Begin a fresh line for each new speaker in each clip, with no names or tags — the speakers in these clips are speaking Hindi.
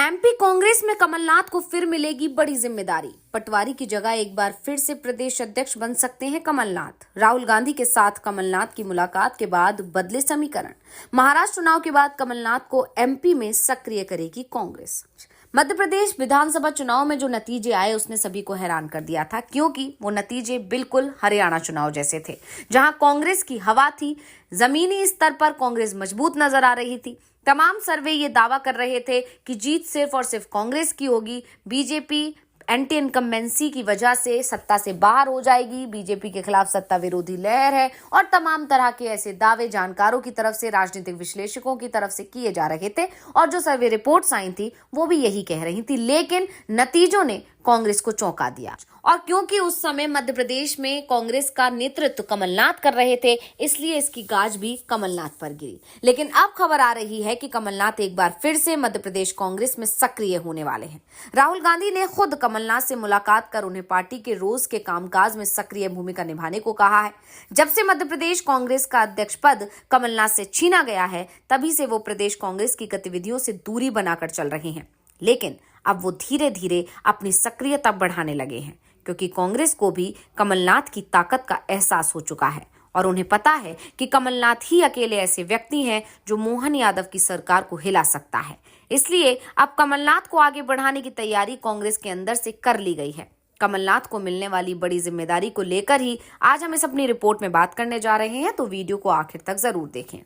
एमपी कांग्रेस में कमलनाथ को फिर मिलेगी बड़ी जिम्मेदारी। पटवारी की जगह एक बार फिर से प्रदेश अध्यक्ष बन सकते हैं कमलनाथ। राहुल गांधी के साथ कमलनाथ की मुलाकात के बाद बदले समीकरण। महाराष्ट्र चुनाव के बाद कमलनाथ को एमपी में सक्रिय करेगी कांग्रेस। मध्य प्रदेश विधानसभा चुनाव में जो नतीजे आए उसने सभी को हैरान कर दिया था, क्योंकि वो नतीजे बिल्कुल हरियाणा चुनाव जैसे थे, जहां कांग्रेस की हवा थी। जमीनी स्तर पर कांग्रेस मजबूत नजर आ रही थी। तमाम सर्वे ये दावा कर रहे थे कि जीत सिर्फ और सिर्फ कांग्रेस की होगी। बीजेपी एंटी इनकम्बेंसी की वजह से सत्ता से बाहर हो जाएगी। बीजेपी के खिलाफ सत्ता विरोधी लहर है और तमाम तरह के ऐसे दावे जानकारों की तरफ से, राजनीतिक विश्लेषकों की तरफ से किए जा रहे थे और जो सर्वे रिपोर्ट्स आई थी वो भी यही कह रही थी। लेकिन नतीजों ने कांग्रेस को चौंका दिया, और क्योंकि उस समय मध्य प्रदेश में कांग्रेस का नेतृत्व कमलनाथ कर रहे थे, इसलिए इसकी गाज भी कमलनाथ पर गिरी। लेकिन अब खबर आ रही है कि कमलनाथ एक बार फिर से मध्य प्रदेश कांग्रेस में सक्रिय होने वाले हैं। राहुल गांधी ने खुद कमलनाथ से मुलाकात कर उन्हें पार्टी के रोज के कामकाज में सक्रिय भूमिका निभाने को कहा है। जब से मध्य प्रदेश कांग्रेस का अध्यक्ष पद कमलनाथ से छीना गया है, तभी से वो प्रदेश कांग्रेस की गतिविधियों से दूरी बनाकर चल रहे हैं। लेकिन अब वो धीरे धीरे अपनी सक्रियता बढ़ाने लगे हैं, क्योंकि कांग्रेस को भी कमलनाथ की ताकत का एहसास हो चुका है और उन्हें पता है कि कमलनाथ ही अकेले ऐसे व्यक्ति हैं जो मोहन यादव की सरकार को हिला सकता है। इसलिए अब कमलनाथ को आगे बढ़ाने की तैयारी कांग्रेस के अंदर से कर ली गई है। कमलनाथ को मिलने वाली बड़ी जिम्मेदारी को लेकर ही आज हम इस अपनी रिपोर्ट में बात करने जा रहे हैं, तो वीडियो को आखिर तक जरूर देखें।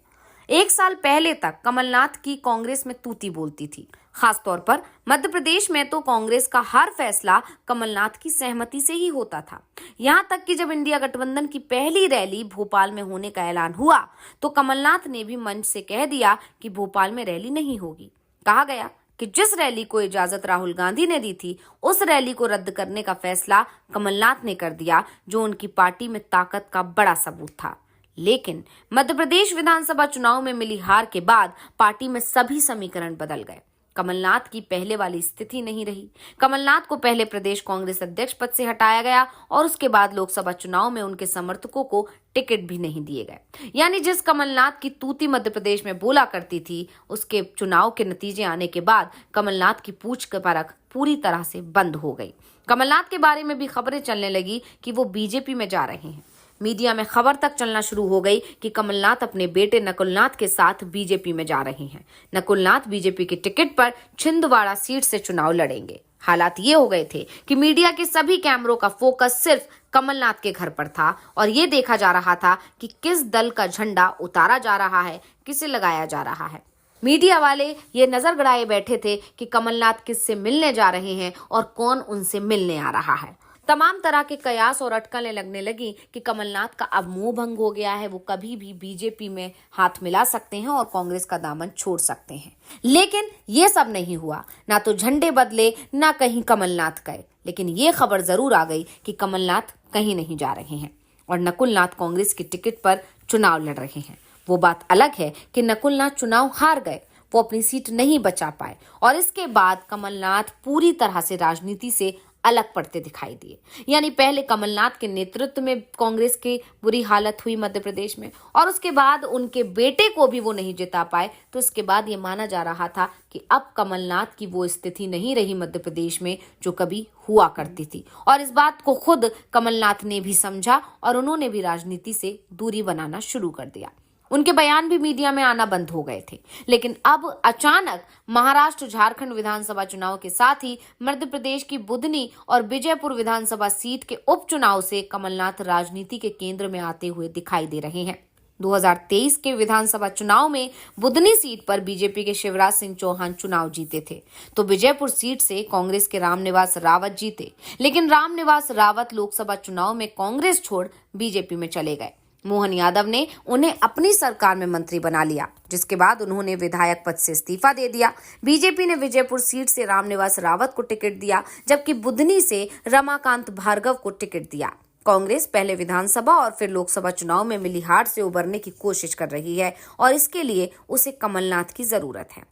एक साल पहले तक कमलनाथ की कांग्रेस में तूती बोलती थी। खासतौर पर मध्य प्रदेश में तो कांग्रेस का हर फैसला कमलनाथ की सहमति से ही होता था। यहां तक कि जब इंडिया गठबंधन की पहली रैली भोपाल में होने का ऐलान हुआ, तो कमलनाथ ने भी मंच से कह दिया कि भोपाल में रैली नहीं होगी। कहा गया कि जिस रैली को इजाजत राहुल गांधी ने दी थी, उस रैली को रद्द करने का फैसला कमलनाथ ने कर दिया, जो उनकी पार्टी में ताकत का बड़ा सबूत था। लेकिन मध्य प्रदेश विधानसभा चुनाव में मिली हार के बाद पार्टी में सभी समीकरण बदल गए। कमलनाथ की पहले वाली स्थिति नहीं रही। कमलनाथ को पहले प्रदेश कांग्रेस अध्यक्ष पद से हटाया गया और उसके बाद लोकसभा चुनाव में उनके समर्थकों को टिकट भी नहीं दिए गए। यानी जिस कमलनाथ की तूती मध्य प्रदेश में बोला करती थी, उसके चुनाव के नतीजे आने के बाद कमलनाथ की पूछ की परख पूरी तरह से बंद हो गई। कमलनाथ के बारे में भी खबरें चलने लगी कि वो बीजेपी में जा रहे हैं। मीडिया में खबर तक चलना शुरू हो गई कि कमलनाथ अपने बेटे नकुलनाथ के साथ बीजेपी में जा रहे हैं। नकुलनाथ बीजेपी की टिकट पर छिंदवाड़ा सीट से चुनाव लड़ेंगे। हालात ये हो गए थे कि मीडिया के सभी कैमरों का फोकस सिर्फ कमलनाथ के घर पर था और ये देखा जा रहा था कि किस दल का झंडा उतारा जा रहा है, किसे लगाया जा रहा है। मीडिया वाले ये नजर गड़ाए बैठे थे कि कमलनाथ किससे मिलने जा रहे हैं और कौन उनसे मिलने आ रहा है। तमाम तरह के कयास और अटकलें लगने लगी कि कमलनाथ का अब मोह भंग हो गया है, वो कभी भी बीजेपी में हाथ मिला सकते हैं और कांग्रेस का दामन छोड़ सकते हैं। लेकिन ये सब नहीं हुआ। ना तो झंडे बदले, ना कहीं कमलनाथ गए। लेकिन ये खबर जरूर आ गई कि कमलनाथ कहीं नहीं जा रहे हैं और नकुलनाथ कांग्रेस की टिकट पर चुनाव लड़ रहे हैं। वो बात अलग है कि नकुलनाथ चुनाव हार गए, वो अपनी सीट नहीं बचा पाए और इसके बाद कमलनाथ पूरी तरह से राजनीति से अलग पड़ते दिखाई दिए। यानी पहले कमलनाथ के नेतृत्व में कांग्रेस की बुरी हालत हुई मध्य प्रदेश में और उसके बाद उनके बेटे को भी वो नहीं जिता पाए, तो उसके बाद ये माना जा रहा था कि अब कमलनाथ की वो स्थिति नहीं रही मध्य प्रदेश में जो कभी हुआ करती थी। और इस बात को खुद कमलनाथ ने भी समझा और उन्होंने भी राजनीति से दूरी बनाना शुरू कर दिया। उनके बयान भी मीडिया में आना बंद हो गए थे। लेकिन अब अचानक महाराष्ट्र झारखंड विधानसभा चुनाव के साथ ही मध्य प्रदेश की बुधनी और विजयपुर विधानसभा सीट के उपचुनाव से कमलनाथ राजनीति के केंद्र में आते हुए दिखाई दे रहे हैं। 2023 के विधानसभा चुनाव में बुधनी सीट पर बीजेपी के शिवराज सिंह चौहान चुनाव जीते थे, तो विजयपुर सीट से कांग्रेस के रामनिवास रावत जीते। लेकिन रामनिवास रावत लोकसभा चुनाव में कांग्रेस छोड़ बीजेपी में चले गए। मोहन यादव ने उन्हें अपनी सरकार में मंत्री बना लिया, जिसके बाद उन्होंने विधायक पद से इस्तीफा दे दिया। बीजेपी ने विजयपुर सीट से रामनिवास रावत को टिकट दिया, जबकि बुधनी से रमाकांत भार्गव को टिकट दिया। कांग्रेस पहले विधानसभा और फिर लोकसभा चुनाव में मिली हार से उबरने की कोशिश कर रही है और इसके लिए उसे कमलनाथ की जरूरत है।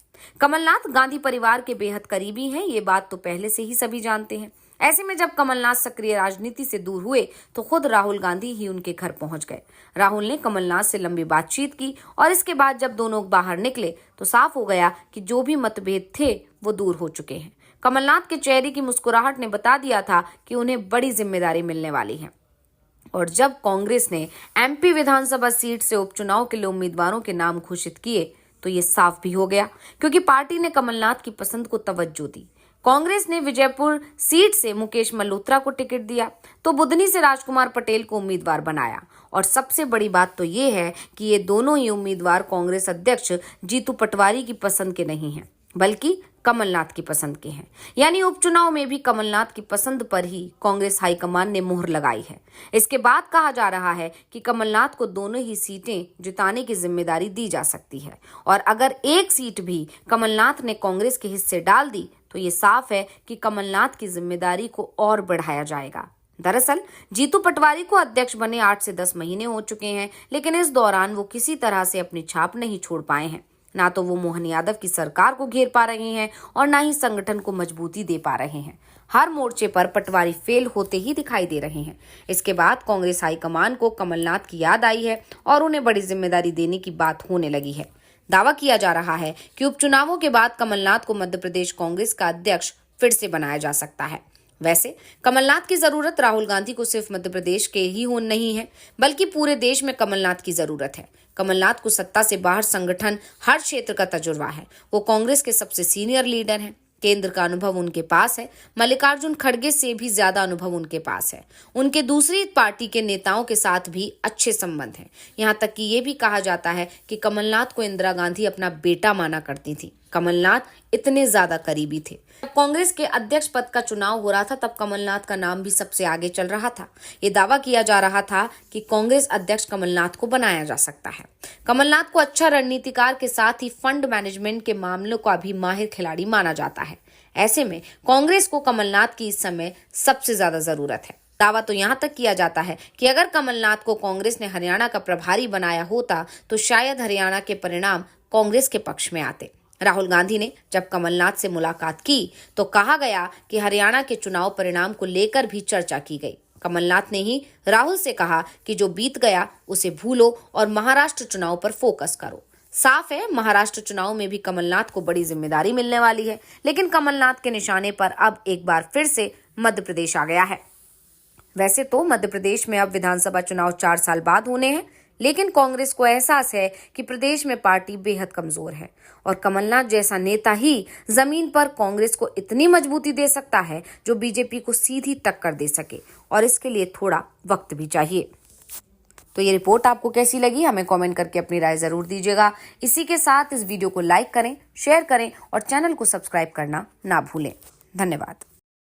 कमलनाथ गांधी परिवार के बेहद करीबी हैं, ये बात तो पहले से ही सभी जानते हैं। ऐसे में जब कमलनाथ सक्रिय राजनीति से दूर हुए तो खुद राहुल गांधी ही उनके घर पहुंच गए। राहुल ने कमलनाथ से लंबी बातचीत की और इसके बाद जब दोनों बाहर निकले तो साफ हो गया कि जो भी मतभेद थे वो दूर हो चुके हैं। कमलनाथ के चेहरे की मुस्कुराहट ने बता दिया था कि उन्हें बड़ी जिम्मेदारी मिलने वाली है। और जब कांग्रेस ने एमपी विधानसभा सीट से उपचुनाव के लिए उम्मीदवारों के नाम घोषित किए तो ये साफ भी हो गया, क्योंकि पार्टी ने कमलनाथ की पसंद को तवज्जो दी। कांग्रेस ने विजयपुर सीट से मुकेश मल्होत्रा को टिकट दिया तो बुधनी से राजकुमार पटेल को उम्मीदवार बनाया। और सबसे बड़ी बात तो ये है कि ये दोनों ही उम्मीदवार कांग्रेस अध्यक्ष जीतू पटवारी की पसंद के नहीं हैं, बल्कि कमलनाथ की पसंद के हैं। यानी उपचुनाव में भी कमलनाथ की पसंद पर ही कांग्रेस हाईकमान ने मुहर लगाई है। इसके बाद कहा जा रहा है कि कमलनाथ को दोनों ही सीटें जिताने की जिम्मेदारी दी जा सकती है और अगर एक सीट भी कमलनाथ ने कांग्रेस के हिस्से डाल दी तो ये साफ है कि कमलनाथ की जिम्मेदारी को और बढ़ाया जाएगा। दरअसल जीतू पटवारी को अध्यक्ष बने 8 से 10 महीने हो चुके हैं, लेकिन इस दौरान वो किसी तरह से अपनी छाप नहीं छोड़ पाए हैं। ना तो वो मोहन यादव की सरकार को घेर पा रहे हैं और ना ही संगठन को मजबूती दे पा रहे हैं। हर मोर्चे पर पटवारी फेल होते ही दिखाई दे रहे हैं। इसके बाद कांग्रेस हाईकमान को कमलनाथ की याद आई है और उन्हें बड़ी जिम्मेदारी देने की बात होने लगी है। दावा किया जा रहा है कि उपचुनावों के बाद कमलनाथ को मध्य प्रदेश कांग्रेस का अध्यक्ष फिर से बनाया जा सकता है। वैसे कमलनाथ की जरूरत राहुल गांधी को सिर्फ मध्य प्रदेश के ही हो नहीं है, बल्कि पूरे देश में कमलनाथ की जरूरत है। कमलनाथ को सत्ता से बाहर संगठन हर क्षेत्र का तजुर्बा है। वो कांग्रेस के सबसे सीनियर लीडर हैं। केंद्र का अनुभव उनके पास है। मल्लिकार्जुन खड़गे से भी ज्यादा अनुभव उनके पास है। उनके दूसरी पार्टी के नेताओं के साथ भी अच्छे संबंध हैं। यहाँ तक कि ये भी कहा जाता है कि कमलनाथ को इंदिरा गांधी अपना बेटा माना करती थी। कमलनाथ इतने ज्यादा करीबी थे। जब कांग्रेस के अध्यक्ष पद का चुनाव हो रहा था तब कमलनाथ का नाम भी सबसे आगे चल रहा था। ये दावा किया जा रहा था कि कांग्रेस अध्यक्ष कमलनाथ को बनाया जा सकता है। कमलनाथ को अच्छा रणनीतिकार के साथ ही फंड मैनेजमेंट के मामलों का भी माहिर खिलाड़ी माना जाता है। ऐसे में कांग्रेस को कमलनाथ की इस समय सबसे ज्यादा जरूरत है। दावा तो यहाँ तक किया जाता है कि अगर कमलनाथ को कांग्रेस ने हरियाणा का प्रभारी बनाया होता तो शायद हरियाणा के परिणाम कांग्रेस के पक्ष में आते। राहुल गांधी ने जब कमलनाथ से मुलाकात की तो कहा गया कि हरियाणा के चुनाव परिणाम को लेकर भी चर्चा की गई। कमलनाथ ने ही राहुल से कहा कि जो बीत गया उसे भूलो और महाराष्ट्र चुनाव पर फोकस करो। साफ है महाराष्ट्र चुनाव में भी कमलनाथ को बड़ी जिम्मेदारी मिलने वाली है, लेकिन कमलनाथ के निशाने पर अब एक बार फिर से मध्य प्रदेश आ गया है। वैसे तो मध्य प्रदेश में अब विधानसभा चुनाव 4 साल बाद होने हैं, लेकिन कांग्रेस को एहसास है कि प्रदेश में पार्टी बेहद कमजोर है और कमलनाथ जैसा नेता ही जमीन पर कांग्रेस को इतनी मजबूती दे सकता है जो बीजेपी को सीधी टक्कर दे सके, और इसके लिए थोड़ा वक्त भी चाहिए। तो ये रिपोर्ट आपको कैसी लगी हमें कमेंट करके अपनी राय जरूर दीजिएगा। इसी के साथ इस वीडियो को लाइक करें, शेयर करें और चैनल को सब्सक्राइब करना ना भूलें। धन्यवाद।